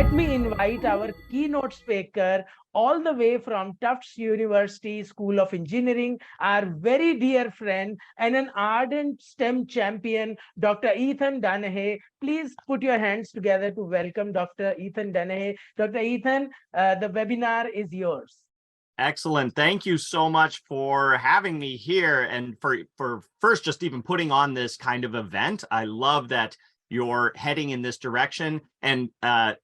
let me invite our keynote speaker all the way from Tufts University School of Engineering, our very dear friend and an ardent STEM champion, Dr. Ethan Danahy. Please put your hands together to welcome Dr. Ethan Danahy. Dr. Ethan, the webinar is yours. Excellent. Thank you so much for having me here and for first just even putting on this kind of event. I love that you're heading in this direction. And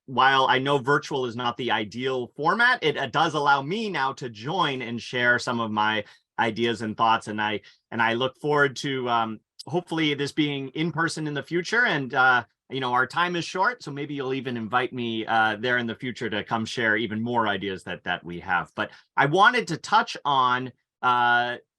while I know virtual is not the ideal format, it does allow me now to join and share some of my ideas and thoughts. And I look forward to hopefully this being in person in the future. And you know, our time is short, so maybe you'll even invite me there in the future to come share even more ideas that we have. But I wanted to touch on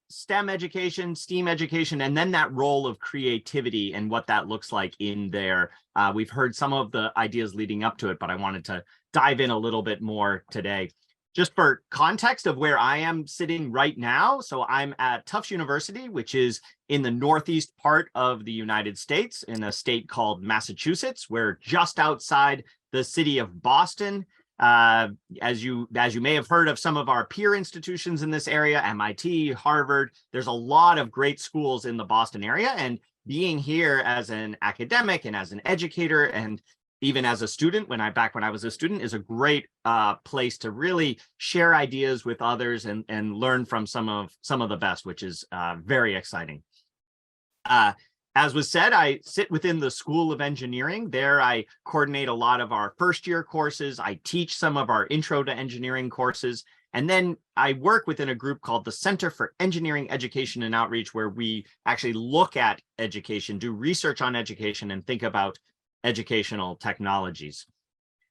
STEM education, STEAM education, and then that role of creativity and what that looks like in there. We've heard some of the ideas leading up to it, but I wanted to dive in a little bit more today. Just for context of where I am sitting right now, so I'm at Tufts University, which is in the northeast part of the United States in a state called Massachusetts. We're just outside the city of Boston. As you may have heard of some of our peer institutions in this area, MIT, Harvard, there's a lot of great schools in the Boston area. And being here as an academic and as an educator and even as a student, when I was a student, is a great place to really share ideas with others and learn from some of the best, which is very exciting. As was said, I sit within the School of Engineering. There, I coordinate a lot of our first-year courses. I teach some of our Intro to Engineering courses. And then I work within a group called the Center for Engineering Education and Outreach, where we actually look at education, do research on education, and think about educational technologies.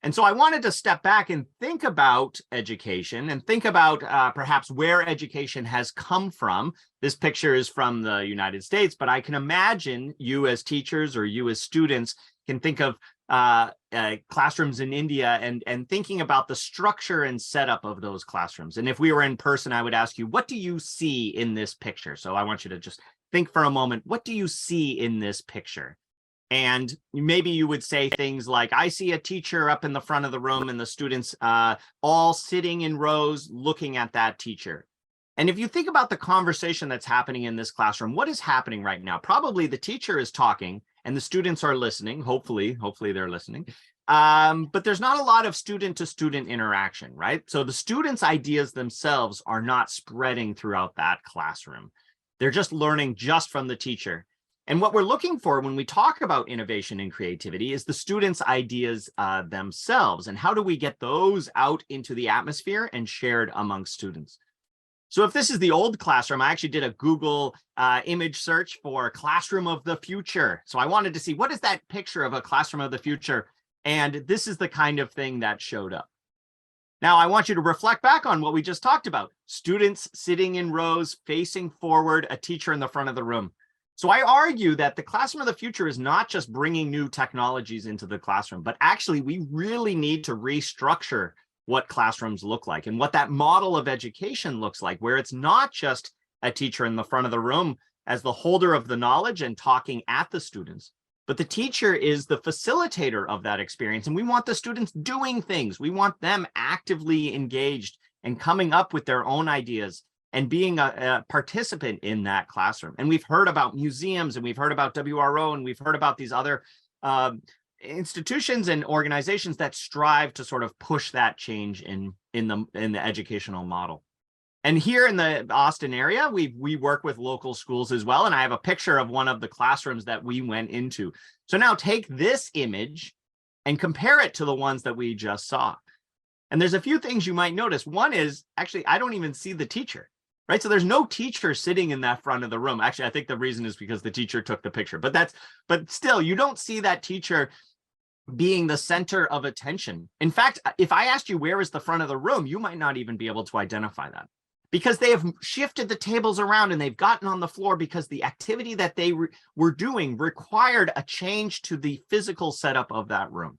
And so I wanted to step back and think about education and think about perhaps where education has come from. This picture is from the United States, but I can imagine you as teachers or you as students can think of classrooms in India and thinking about the structure and setup of those classrooms. And if we were in person, I would ask you, what do you see in this picture? So I want you to just think for a moment, what do you see in this picture? And maybe you would say things like, I see a teacher up in the front of the room and the students all sitting in rows looking at that teacher. And if you think about the conversation that's happening in this classroom, what is happening right now? Probably the teacher is talking and the students are listening. Hopefully they're listening. But there's not a lot of student-to-student interaction, right? So the students' ideas themselves are not spreading throughout that classroom. They're just learning just from the teacher. And what we're looking for when we talk about innovation and creativity is the students' ideas themselves. And how do we get those out into the atmosphere and shared among students? So if this is the old classroom, I actually did a Google image search for classroom of the future. So I wanted to see, what is that picture of a classroom of the future? And this is the kind of thing that showed up. Now, I want you to reflect back on what we just talked about. Students sitting in rows, facing forward, a teacher in the front of the room. So I argue that the classroom of the future is not just bringing new technologies into the classroom, but actually we really need to restructure what classrooms look like and what that model of education looks like, where it's not just a teacher in the front of the room as the holder of the knowledge and talking at the students, but the teacher is the facilitator of that experience. And we want the students doing things. We want them actively engaged and coming up with their own ideas and being a participant in that classroom. And we've heard about museums and we've heard about WRO and we've heard about these other institutions and organizations that strive to sort of push that change in the educational model. And here in the Austin area, we work with local schools as well. And I have a picture of one of the classrooms that we went into. So now take this image and compare it to the ones that we just saw. And there's a few things you might notice. One is, actually, I don't even see the teacher. Right, so there's no teacher sitting in that front of the room. Actually, I think the reason is because the teacher took the picture. But still, you don't see that teacher being the center of attention. In fact, if I asked you where is the front of the room, you might not even be able to identify that, because they have shifted the tables around and they've gotten on the floor because the activity that they were doing required a change to the physical setup of that room.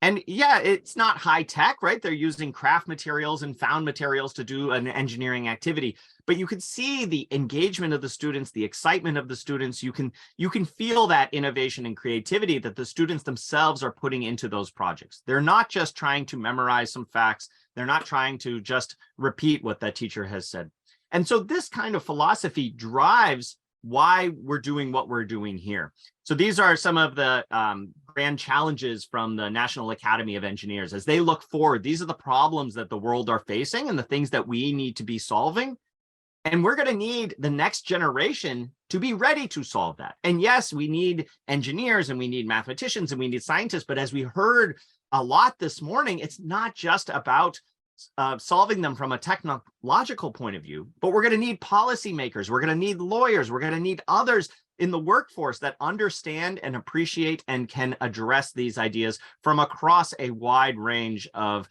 And yeah, it's not high tech, right? They're using craft materials and found materials to do an engineering activity, but you can see the engagement of the students, the excitement of the students. You can feel that innovation and creativity that the students themselves are putting into those projects. They're not just trying to memorize some facts. They're not trying to just repeat what that teacher has said. And so this kind of philosophy drives why we're doing what we're doing here. So these are some of the grand challenges from the National Academy of Engineers. As they look forward, these are the problems that the world are facing and the things that we need to be solving. And we're going to need the next generation to be ready to solve that. And yes, we need engineers and we need mathematicians and we need scientists. But as we heard a lot this morning, it's not just about solving them from a technological point of view, but we're going to need policymakers, we're going to need lawyers, we're going to need others in the workforce that understand and appreciate and can address these ideas from across a wide range of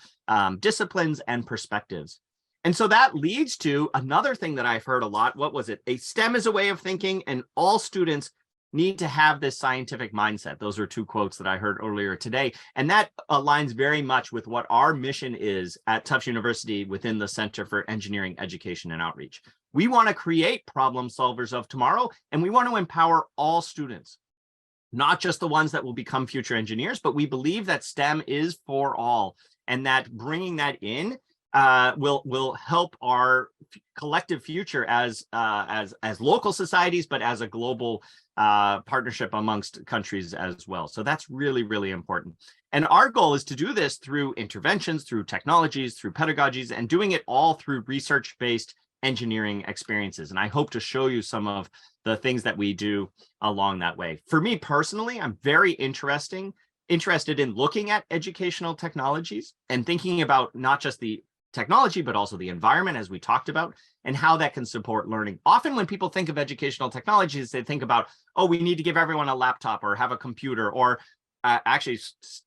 disciplines and perspectives. And so that leads to another thing that I've heard a lot. What was it? A STEM is a way of thinking, and all students need to have this scientific mindset. Those are two quotes that I heard earlier today. And that aligns very much with what our mission is at Tufts University within the Center for Engineering Education and Outreach. We want to create problem solvers of tomorrow, and we want to empower all students, not just the ones that will become future engineers, but we believe that STEM is for all, and that bringing that in will help our collective future as local societies, but as a global partnership amongst countries as well. So that's really, really important. And our goal is to do this through interventions, through technologies, through pedagogies, and doing it all through research-based engineering experiences. And I hope to show you some of the things that we do along that way. For me personally, I'm very interested in looking at educational technologies and thinking about not just the technology, but also the environment, as we talked about, and how that can support learning. Often when people think of educational technologies, they think about, oh, we need to give everyone a laptop or have a computer, or actually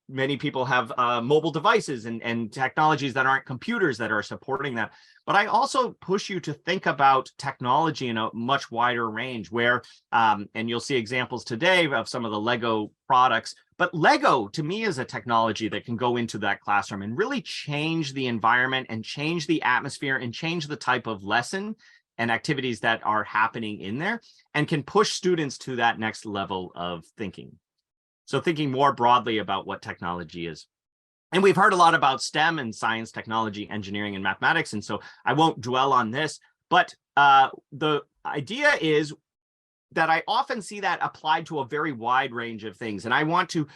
many people have mobile devices and technologies that aren't computers that are supporting that. But I also push you to think about technology in a much wider range where, and you'll see examples today of some of the Lego products, but Lego to me is a technology that can go into that classroom and really change the environment and change the atmosphere and change the type of lesson and activities that are happening in there, and can push students to that next level of thinking. So thinking more broadly about what technology is. And we've heard a lot about STEM and science, technology, engineering, and mathematics. And so I won't dwell on this, but the idea is that I often see that applied to a very wide range of things. And I want to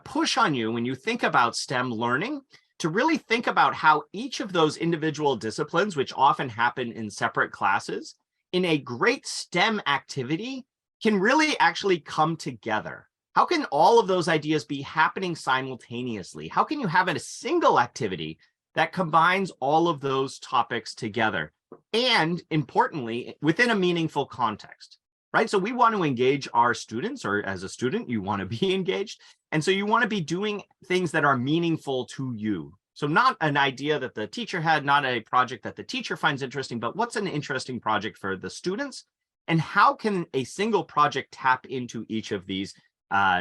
push on you when you think about STEM learning to really think about how each of those individual disciplines, which often happen in separate classes, in a great STEM activity can really actually come together. How can all of those ideas be happening simultaneously? How can you have a single activity that combines all of those topics together? And importantly, within a meaningful context, right? So we want to engage our students, or as a student, you want to be engaged. And so you want to be doing things that are meaningful to you. So not an idea that the teacher had, not a project that the teacher finds interesting, but what's an interesting project for the students? And how can a single project tap into each of these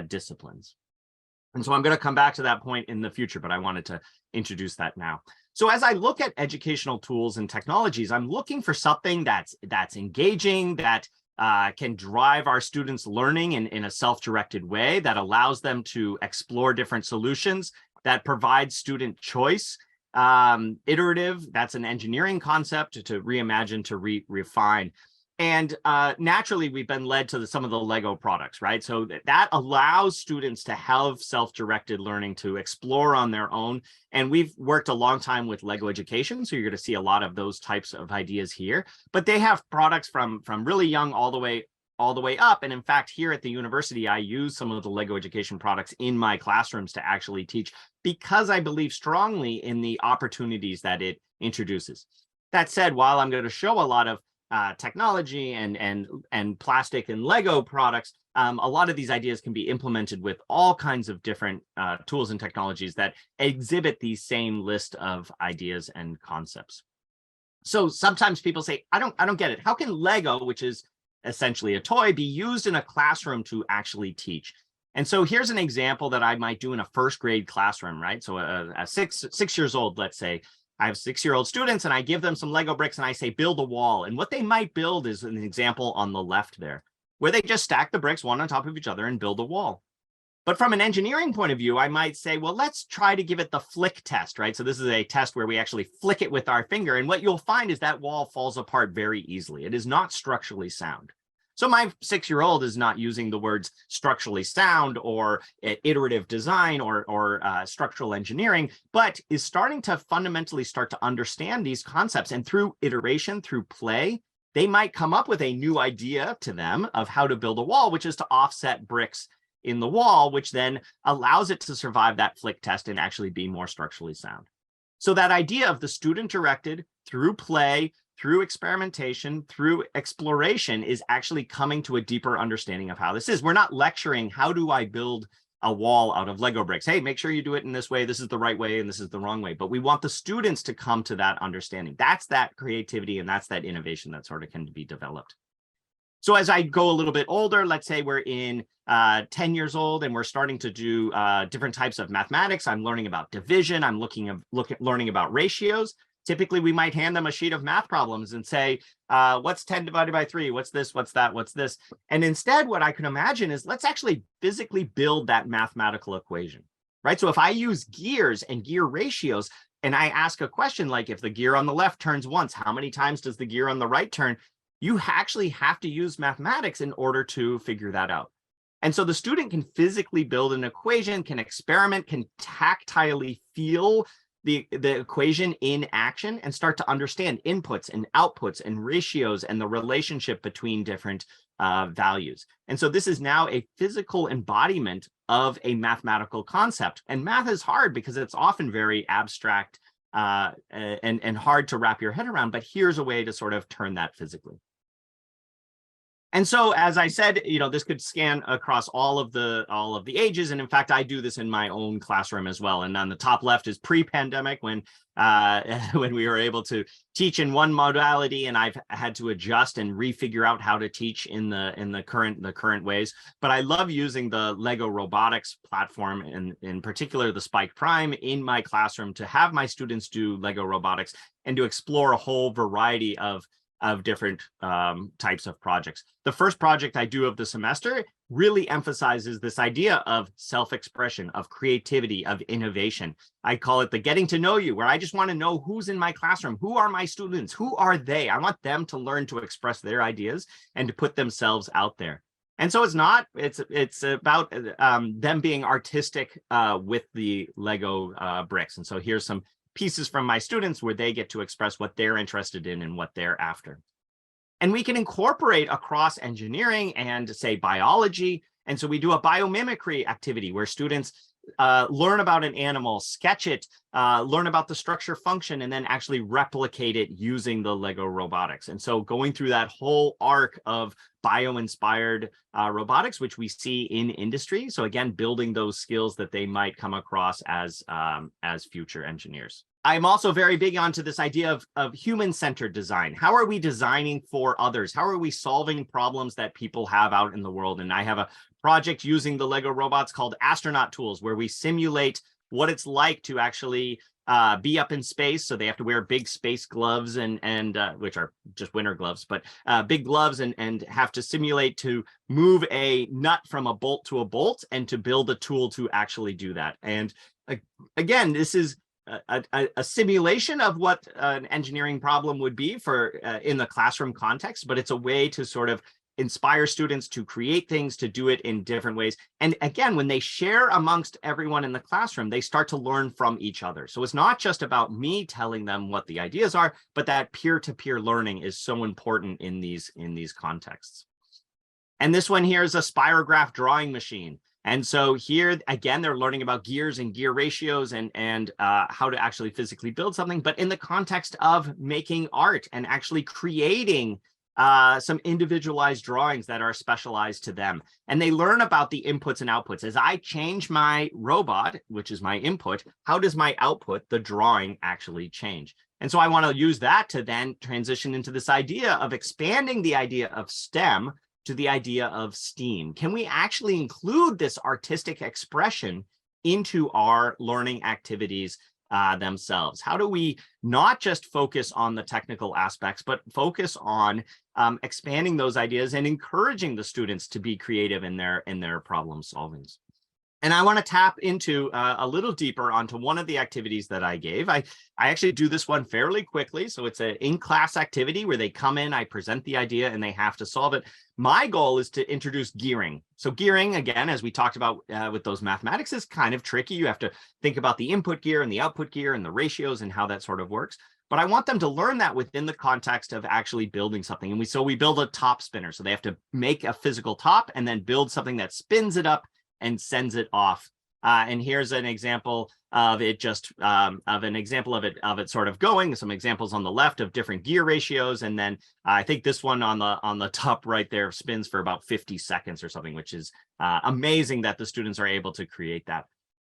disciplines? And so I'm going to come back to that point in the future, but I wanted to introduce that now. So as I look at educational tools and technologies, I'm looking for something that's engaging, that can drive our students' learning in a self-directed way, that allows them to explore different solutions, that provides student choice. Iterative, that's an engineering concept, to reimagine, to refine. And naturally, we've been led to some of the Lego products, right? So that allows students to have self-directed learning, to explore on their own. And we've worked a long time with Lego education, so you're going to see a lot of those types of ideas here. But they have products from really young all the way up. And in fact, here at the university, I use some of the Lego education products in my classrooms to actually teach, because I believe strongly in the opportunities that it introduces. That said, while I'm going to show a lot of technology and plastic and Lego products, a lot of these ideas can be implemented with all kinds of different tools and technologies that exhibit the same list of ideas and concepts. So sometimes people say, I don't get it. How can Lego, which is essentially a toy, be used in a classroom to actually teach? And so here's an example that I might do in a first grade classroom, right? So a 6 years old, let's say, I have 6-year-old students and I give them some Lego bricks and I say, build a wall. And what they might build is an example on the left there, where they just stack the bricks one on top of each other and build a wall. But from an engineering point of view, I might say, well, let's try to give it the flick test, right? So this is a test where we actually flick it with our finger. And what you'll find is that wall falls apart very easily. It is not structurally sound. So my 6-year-old is not using the words structurally sound or iterative design or structural engineering, but is starting to fundamentally start to understand these concepts. And through iteration, through play, they might come up with a new idea to them of how to build a wall, which is to offset bricks in the wall, which then allows it to survive that flick test and actually be more structurally sound. So that idea of the student directed through play, through experimentation, through exploration is actually coming to a deeper understanding of how this is. We're not lecturing, how do I build a wall out of Lego bricks? Hey, make sure you do it in this way. This is the right way and this is the wrong way. But we want the students to come to that understanding. That's that creativity and that's that innovation that sort of can be developed. So as I go a little bit older, let's say we're in 10 years old and we're starting to do different types of mathematics. I'm learning about division. I'm learning about ratios. Typically, we might hand them a sheet of math problems and say, what's 10 divided by 3? What's this? What's that? What's this? And instead, what I can imagine is let's actually physically build that mathematical equation, right? So if I use gears and gear ratios, and I ask a question like, if the gear on the left turns once, how many times does the gear on the right turn? You actually have to use mathematics in order to figure that out. And so the student can physically build an equation, can experiment, can tactilely feel the equation in action and start to understand inputs and outputs and ratios and the relationship between different values. And so this is now a physical embodiment of a mathematical concept. And math is hard because it's often very abstract and hard to wrap your head around, but here's a way to sort of turn that physically. And so, as I said, this could scan across all of the ages. And in fact, I do this in my own classroom as well. And on the top left is pre-pandemic when we were able to teach in one modality, and I've had to adjust and refigure out how to teach in the current ways. But I love using the Lego robotics platform, and in particular the Spike Prime, in my classroom to have my students do Lego robotics and to explore a whole variety of different types of projects. The first project I do of the semester really emphasizes this idea of self-expression, of creativity, of innovation. I call it the getting to know you, where I just want to know who's in my classroom, who are my students, who are they? I want them to learn to express their ideas and to put themselves out there. And so it's about them being artistic with the Lego bricks. And so here's some pieces from my students where they get to express what they're interested in and what they're after. And we can incorporate across engineering and say biology. And so we do a biomimicry activity where students learn about an animal, sketch it, learn about the structure function, and then actually replicate it using the Lego robotics. And so going through that whole arc of bio-inspired robotics, which we see in industry. So again, building those skills that they might come across as future engineers. I'm also very big onto this idea of human-centered design. How are we designing for others? How are we solving problems that people have out in the world? And I have a project using the Lego robots called Astronaut Tools, where we simulate what it's like to actually be up in space. So they have to wear big space gloves and which are just winter gloves, but big gloves and have to simulate to move a nut from a bolt to a bolt and to build a tool to actually do that. And again, this is a simulation of what an engineering problem would be for in the classroom context, but it's a way to sort of inspire students to create things, to do it in different ways. And again, when they share amongst everyone in the classroom, they start to learn from each other. So it's not just about me telling them what the ideas are, but that peer-to-peer learning is so important in these contexts. And this one here is a spirograph drawing machine. And so here, again, they're learning about gears and gear ratios and how to actually physically build something, but in the context of making art and actually creating some individualized drawings that are specialized to them. And they learn about the inputs and outputs. As I change my robot, which is my input, how does my output, the drawing, actually change? And so I want to use that to then transition into this idea of expanding the idea of STEM to the idea of STEAM? Can we actually include this artistic expression into our learning activities themselves? How do we not just focus on the technical aspects, but focus on expanding those ideas and encouraging the students to be creative in their problem solvings? And I want to tap into a little deeper onto one of the activities that I gave. I actually do this one fairly quickly. So it's an in-class activity where they come in, I present the idea, and they have to solve it. My goal is to introduce gearing. So gearing, again, as we talked about with those mathematics, is kind of tricky. You have to think about the input gear and the output gear and the ratios and how that sort of works. But I want them to learn that within the context of actually building something. And so we build a top spinner. So they have to make a physical top and then build something that spins it up and sends it off. And here's an example of it, just of it sort of going. Some examples on the left of different gear ratios, and then I think this one on the top right there spins for about 50 seconds or something, which is amazing that the students are able to create that.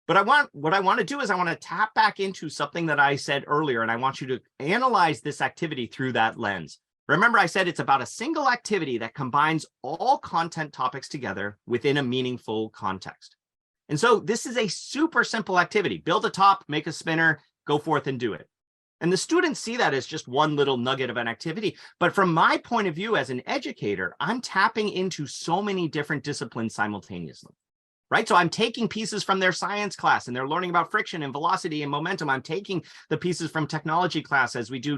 But what I want to do is I want to tap back into something that I said earlier, and I want you to analyze this activity through that lens. Remember, I said it's about a single activity that combines all content topics together within a meaningful context. And so this is a super simple activity. Build a top, make a spinner, go forth and do it. And the students see that as just one little nugget of an activity. But from my point of view as an educator, I'm tapping into so many different disciplines simultaneously. Right? So I'm taking pieces from their science class and they're learning about friction and velocity and momentum. I'm taking the pieces from technology class as we do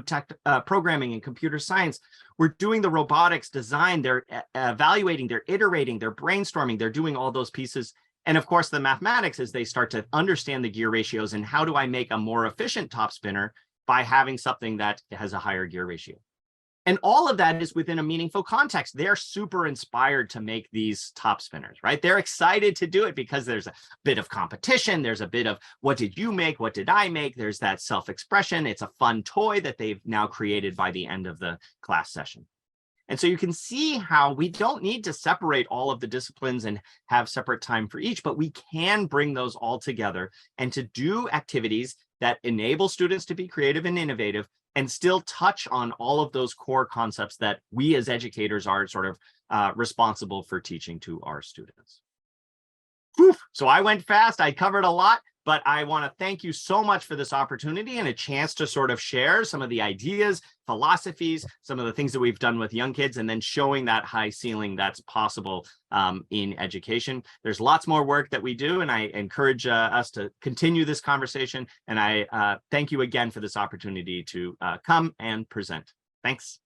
programming and computer science. We're doing the robotics design. They're evaluating, they're iterating, they're brainstorming, they're doing all those pieces. And of course, the mathematics as they start to understand the gear ratios and how do I make a more efficient top spinner by having something that has a higher gear ratio. And all of that is within a meaningful context. They're super inspired to make these top spinners, right? They're excited to do it because there's a bit of competition. There's a bit of what did you make? What did I make? There's that self-expression. It's a fun toy that they've now created by the end of the class session. And so you can see how we don't need to separate all of the disciplines and have separate time for each, but we can bring those all together and to do activities that enable students to be creative and innovative and still touch on all of those core concepts that we as educators are sort of responsible for teaching to our students. Whew. So I went fast, I covered a lot, but I want to thank you so much for this opportunity and a chance to sort of share some of the ideas, philosophies, some of the things that we've done with young kids, and then showing that high ceiling that's possible in education. There's lots more work that we do, and I encourage us to continue this conversation. And I thank you again for this opportunity to come and present. Thanks.